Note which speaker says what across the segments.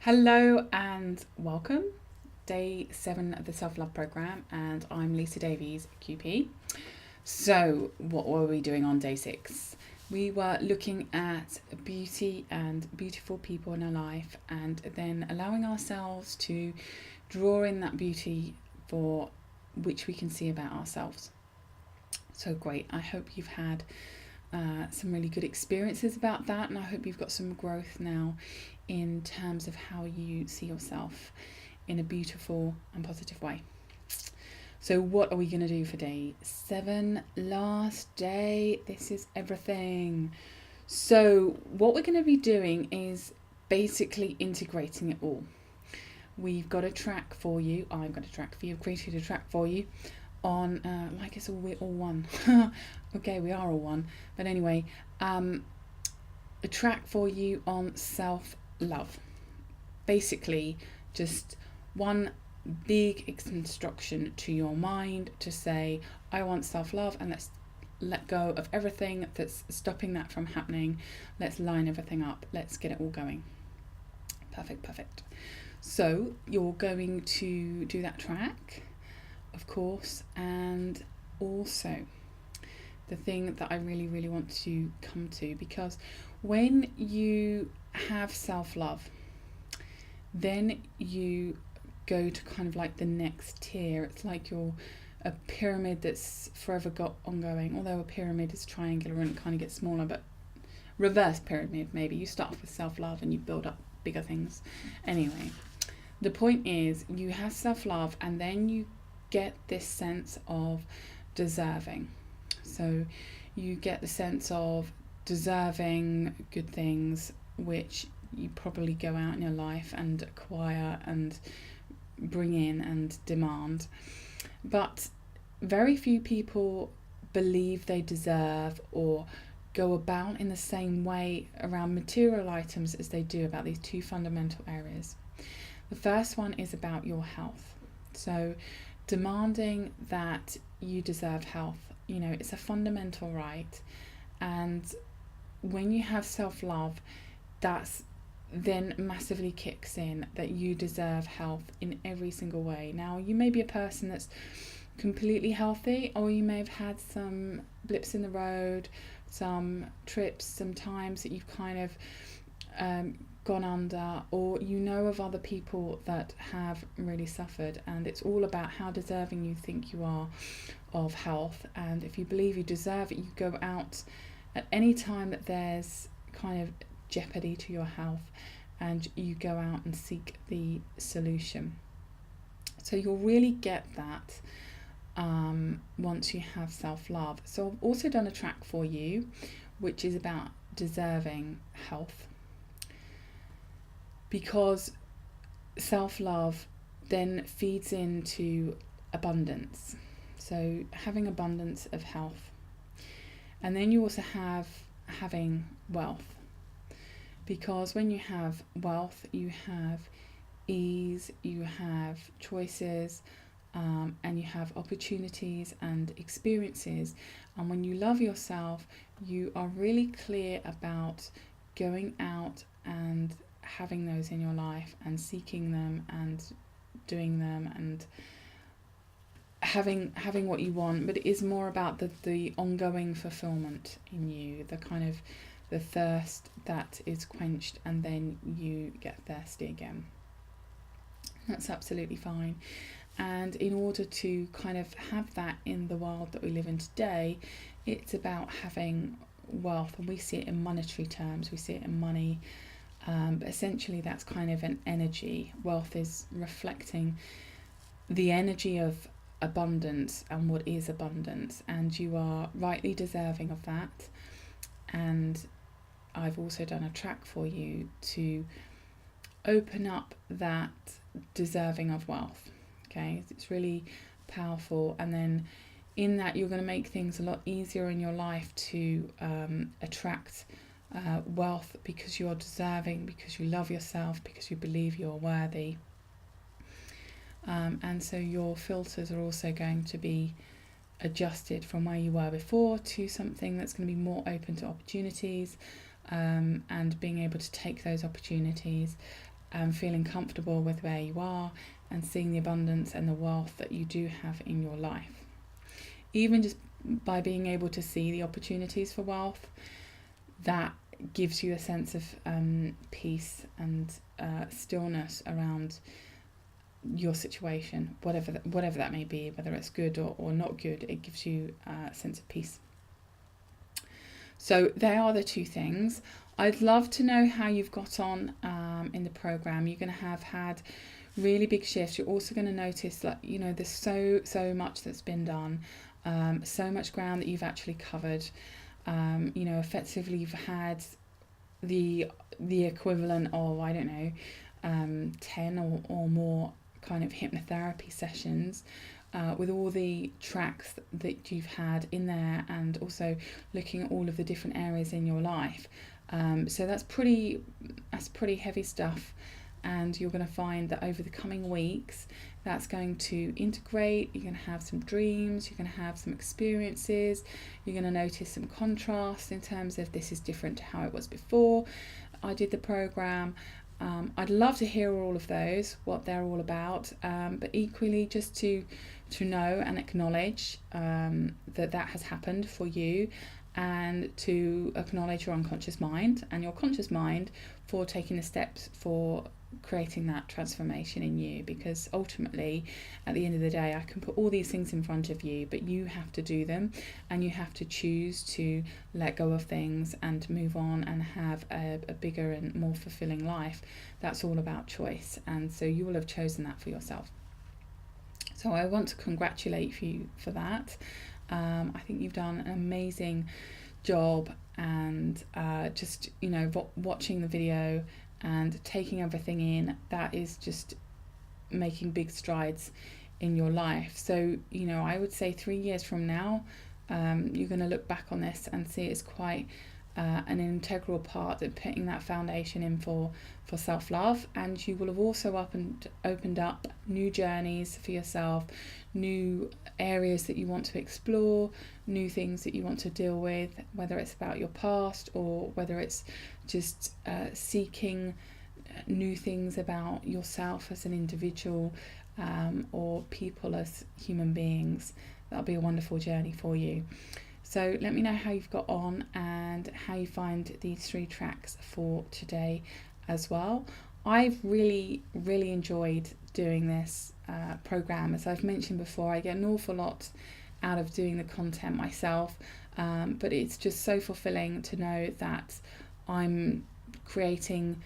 Speaker 1: Hello and welcome. Day 7 of the Self Love Program, and I'm Lisa Davies, QP. So, what were we doing on day 6? We were looking at beauty and beautiful people in our life, and then allowing ourselves to draw in that beauty for which we can see about ourselves. So great. I hope you've had some really good experiences about that, and I hope you've got some growth now in terms of how you see yourself in a beautiful and positive way. So what are we going to do for day 7? Last day. This is everything. So what we're going to be doing is basically integrating it all. We've got a track for you. I've got a track for you. I've created a track for you on like it's all we're all one. Okay, we are all one. But anyway, a track for you on self-love. Basically, just one big instruction to your mind to say, I want self-love, and let's let go of everything that's stopping that from happening. Let's line everything up. Let's get it all going. Perfect. So you're going to do that track, of course, and also the thing that I really want to come to, because when you have self-love, then you go to kind of like the next tier. It's like you're a pyramid that's forever got ongoing, although a pyramid is triangular and it kind of gets smaller, but reverse pyramid maybe. You start off with self-love and you build up bigger things. Anyway, the point is you have self-love, and then you get this sense of deserving. So you get the sense of deserving good things, which you probably go out in your life and acquire and bring in and demand. But very few people believe they deserve or go about in the same way around material items as they do about these two fundamental areas. The first one is about your health. So demanding that you deserve health, it's a fundamental right. And when you have self-love, that's then massively kicks in that you deserve health in every single way. Now, you may be a person that's completely healthy, or you may have had some blips in the road, some trips, some times that you've kind of gone under, or of other people that have really suffered, and it's all about how deserving you think you are of health. And if you believe you deserve it, you go out at any time that there's kind of jeopardy to your health, and you go out and seek the solution. So you'll really get that once you have self-love. So I've also done a track for you which is about deserving health, because self-love then feeds into abundance. So having abundance of health. And then you also have having wealth, because when you have wealth, you have ease, you have choices, and you have opportunities and experiences. And when you love yourself, you are really clear about going out and having those in your life and seeking them and doing them and having what you want. But it is more about the ongoing fulfillment in you, the kind of the thirst that is quenched, and then you get thirsty again. That's absolutely fine. And in order to kind of have that in the world that we live in today, it's about having wealth, and we see it in monetary terms, we see it in money. But essentially that's kind of an energy. Wealth is reflecting the energy of abundance and what is abundance, and you are rightly deserving of that. And I've also done a track for you to open up that deserving of wealth. Okay, it's really powerful, and then in that you're going to make things a lot easier in your life to attract wealth, because you're deserving, because you love yourself, because you believe you're worthy. And so your filters are also going to be adjusted from where you were before to something that's going to be more open to opportunities, and being able to take those opportunities and feeling comfortable with where you are and seeing the abundance and the wealth that you do have in your life. Even just by being able to see the opportunities for wealth, that gives you a sense of peace and stillness around your situation, whatever that may be, whether it's good or not good. It gives you a sense of peace. So they are the two things. I'd love to know how you've got on in the program. You're going to have had really big shifts. You're also going to notice that, you know, there's so much that's been done, so much ground that you've actually covered. You know, effectively you've had the equivalent of, I don't know, 10 or more kind of hypnotherapy sessions with all the tracks that you've had in there, and also looking at all of the different areas in your life. So that's pretty heavy stuff, and you're going to find that over the coming weeks that's going to integrate. You're going to have some dreams, you're going to have some experiences, you're going to notice some contrast in terms of this is different to how it was before I did the program. I'd love to hear all of those, what they're all about, but equally just to know and acknowledge that has happened for you, and to acknowledge your unconscious mind and your conscious mind for taking the steps for creating that transformation in you. Because ultimately, at the end of the day, I can put all these things in front of you, but you have to do them, and you have to choose to let go of things and move on and have a bigger and more fulfilling life. That's all about choice, and so you will have chosen that for yourself. So I want to congratulate you for that. I think you've done an amazing job, and just, you know, watching the video and taking everything in, that is just making big strides in your life. So, you know, I would say 3 years from now, you're going to look back on this and see it's quite an integral part of putting that foundation in for self-love. And you will have also opened up new journeys for yourself, new areas that you want to explore, new things that you want to deal with, whether it's about your past or whether it's just seeking new things about yourself as an individual, or people as human beings. That'll be a wonderful journey for you. So let me know how you've got on and how you find these 3 tracks for today as well. I've really enjoyed doing this program. As I've mentioned before, I get an awful lot out of doing the content myself, but it's just so fulfilling to know that I'm creating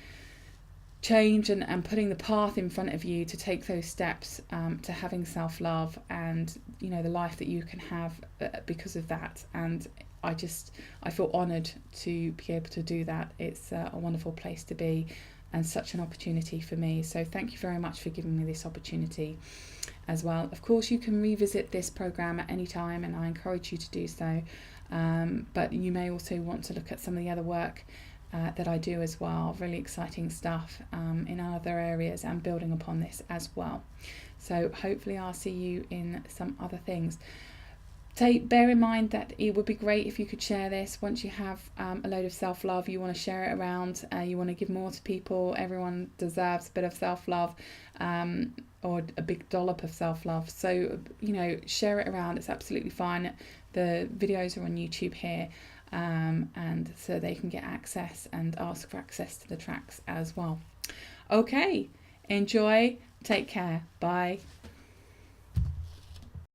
Speaker 1: change and putting the path in front of you to take those steps to having self-love and, you know, the life that you can have because of that. And I feel honoured to be able to do that. It's a wonderful place to be and such an opportunity for me. So thank you very much for giving me this opportunity as well. Of course, you can revisit this program at any time, and I encourage you to do so. But you may also want to look at some of the other work that I do as well. Really exciting stuff in other areas and building upon this as well. So hopefully I'll see you in some other things. Bear in mind that it would be great if you could share this. Once you have a load of self-love, you want to share it around, you want to give more to people. Everyone deserves a bit of self-love, or a big dollop of self-love. So, you know, share it around. It's absolutely fine. The videos are on YouTube here, and so they can get access and ask for access to the tracks as well. Okay, enjoy, take care, bye.